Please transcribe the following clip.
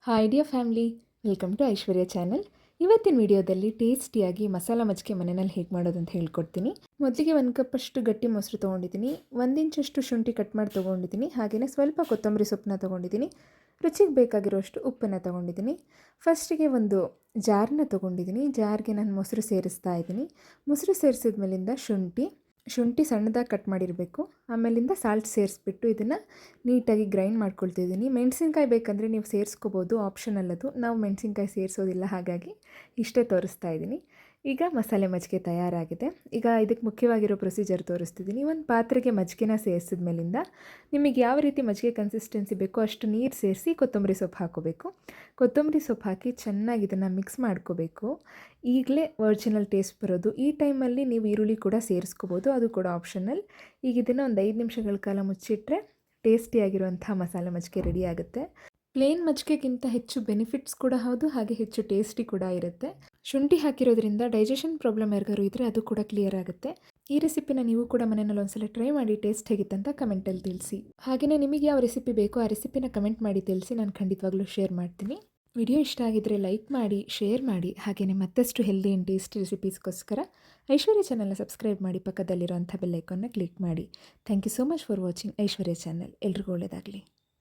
Hi dear family, welcome to Aishwarya channel. ಇವತ್ತಿನ ವಿಡಿಯೋದಲ್ಲಿ ಟೇಸ್ಟಿಯಾಗಿ ಮಸಾಲ ಮಜ್ಜಿಗೆ ಮನೆಯಲ್ಲಿ ಹೇಗೆ ಮಾಡೋದು ಅಂತ ಹೇಳ್ಕೊಡ್ತೀನಿ. ಮೊದಲಿಗೆ 1 ಕಪ್ಪಷ್ಟು ಗಟ್ಟಿ ಮೊಸರು ತೊಗೊಂಡಿದ್ದೀನಿ, 1 ಇಂಚಷ್ಟು ಶುಂಠಿ ಕಟ್ ಮಾಡಿ ತೊಗೊಂಡಿದ್ದೀನಿ, ಹಾಗೆಯೇ ಸ್ವಲ್ಪ ಕೊತ್ತಂಬರಿ ಸೊಪ್ಪನ್ನ ತೊಗೊಂಡಿದ್ದೀನಿ, ರುಚಿಗೆ ಬೇಕಾಗಿರೋಷ್ಟು ಉಪ್ಪನ್ನು ತೊಗೊಂಡಿದ್ದೀನಿ. ಫಸ್ಟಿಗೆ ಒಂದು ಜಾರನ್ನ ತೊಗೊಂಡಿದ್ದೀನಿ, ಜಾರ್ಗೆ ನಾನು ಮೊಸರು ಸೇರಿಸ್ತಾ ಇದ್ದೀನಿ. ಮೊಸರು ಸೇರಿಸಿದ ಮೇಲಿಂದ ಶುಂಠಿ ಸಣ್ಣದಾಗಿ ಕಟ್ ಮಾಡಿರಬೇಕು. ಆಮೇಲಿಂದ ಸಾಲ್ಟ್ ಸೇರಿಸ್ಬಿಟ್ಟು ಇದನ್ನು ನೀಟಾಗಿ ಗ್ರೈಂಡ್ ಮಾಡ್ಕೊಳ್ತಿದ್ದೀನಿ. ಮೆಣಸಿನ್ಕಾಯಿ ಬೇಕಂದರೆ ನೀವು ಸೇರಿಸ್ಕೋಬೋದು, ಆಪ್ಷನಲ್ ಅದು. ನಾವು ಮೆಣಸಿನ್ಕಾಯಿ ಸೇರಿಸೋದಿಲ್ಲ, ಹಾಗಾಗಿ ಇಷ್ಟೇ ತೋರಿಸ್ತಾ ಇದ್ದೀನಿ. ಈಗ ಮಸಾಲೆ ಮಜ್ಜಿಗೆ ತಯಾರಾಗಿದೆ. ಈಗ ಇದಕ್ಕೆ ಮುಖ್ಯವಾಗಿರೋ ಪ್ರೊಸೀಜರ್ ತೋರಿಸ್ತಿದ್ದೀನಿ. ಒಂದು ಪಾತ್ರೆಗೆ ಮಜ್ಜಿಗೆನ ಸೇರಿಸಿದ ಮೇಲಿಂದ ನಿಮಗೆ ಯಾವ ರೀತಿ ಮಜ್ಜಿಗೆ ಕನ್ಸಿಸ್ಟೆನ್ಸಿ ಬೇಕೋ ಅಷ್ಟು ನೀರು ಸೇರಿಸಿ ಕೊತ್ತಂಬರಿ ಸೊಪ್ಪು ಹಾಕೋಬೇಕು. ಕೊತ್ತಂಬರಿ ಸೊಪ್ಪು ಹಾಕಿ ಚೆನ್ನಾಗಿ ಇದನ್ನು ಮಿಕ್ಸ್ ಮಾಡ್ಕೋಬೇಕು. ಈಗಲೇ ಒರಿಜಿನಲ್ ಟೇಸ್ಟ್ ಬರೋದು. ಈ ಟೈಮಲ್ಲಿ ನೀವು ಈರುಳ್ಳಿ ಕೂಡ ಸೇರಿಸ್ಕೋಬೋದು, ಅದು ಕೂಡ ಆಪ್ಷನಲ್. ಈಗ ಇದನ್ನು ಒಂದು 5 ನಿಮಿಷಗಳ ಕಾಲ ಮುಚ್ಚಿಟ್ರೆ ಟೇಸ್ಟಿಯಾಗಿರುವಂಥ ಮಸಾಲೆ ಮಜ್ಜಿಗೆ ರೆಡಿ ಆಗುತ್ತೆ. ಪ್ಲೇನ್ ಮಜ್ಜಿಗೆಗಿಂತ ಹೆಚ್ಚು ಬೆನಿಫಿಟ್ಸ್ ಕೂಡ ಹೌದು, ಹಾಗೆ ಹೆಚ್ಚು ಟೇಸ್ಟಿ ಕೂಡ ಇರುತ್ತೆ. ಶುಂಠಿ ಹಾಕಿರೋದ್ರಿಂದ ಡೈಜೆಷನ್ ಪ್ರಾಬ್ಲಮ್ ಯಾರಿಗಾರು ಇದ್ದರೆ ಅದು ಕೂಡ ಕ್ಲಿಯರ್ ಆಗುತ್ತೆ. ಈ ರೆಸಿಪಿನ ನೀವು ಕೂಡ ಮನೆಯಲ್ಲಿ ಒಂದ್ಸಲ ಟ್ರೈ ಮಾಡಿ ಟೇಸ್ಟ್ ಹೇಗಿತ್ತಂತ ಕಮೆಂಟಲ್ಲಿ ತಿಳಿಸಿ. ಹಾಗೆಯೇ ನಿಮಗೆ ಯಾವ ರೆಸಿಪಿ ಬೇಕೋ ಆ ರೆಸಿಪಿನ ಕಮೆಂಟ್ ಮಾಡಿ ತಿಳಿಸಿ, ನಾನು ಖಂಡಿತವಾಗ್ಲೂ ಶೇರ್ ಮಾಡ್ತೀನಿ. ವಿಡಿಯೋ ಇಷ್ಟ ಆಗಿದ್ದರೆ ಲೈಕ್ ಮಾಡಿ, ಶೇರ್ ಮಾಡಿ. ಹಾಗೆಯೇ ಮತ್ತಷ್ಟು ಹೆಲ್ದಿ ಆ್ಯಂಡ್ ಟೇಸ್ಟಿ ರೆಸಿಪೀಸ್ಗೋಸ್ಕರ ಐಶ್ವರ್ಯ ಚಾನಲ್ನ ಸಬ್ಸ್ಕ್ರೈಬ್ ಮಾಡಿ, ಪಕ್ಕದಲ್ಲಿರೋಂಥ ಬೆಲ್ ಐಕಾನ್ನ ಕ್ಲಿಕ್ ಮಾಡಿ. Thank you so much for watching Aishwarya channel. ಎಲ್ರಿಗೂ ಒಳ್ಳೆಯದಾಗಲಿ.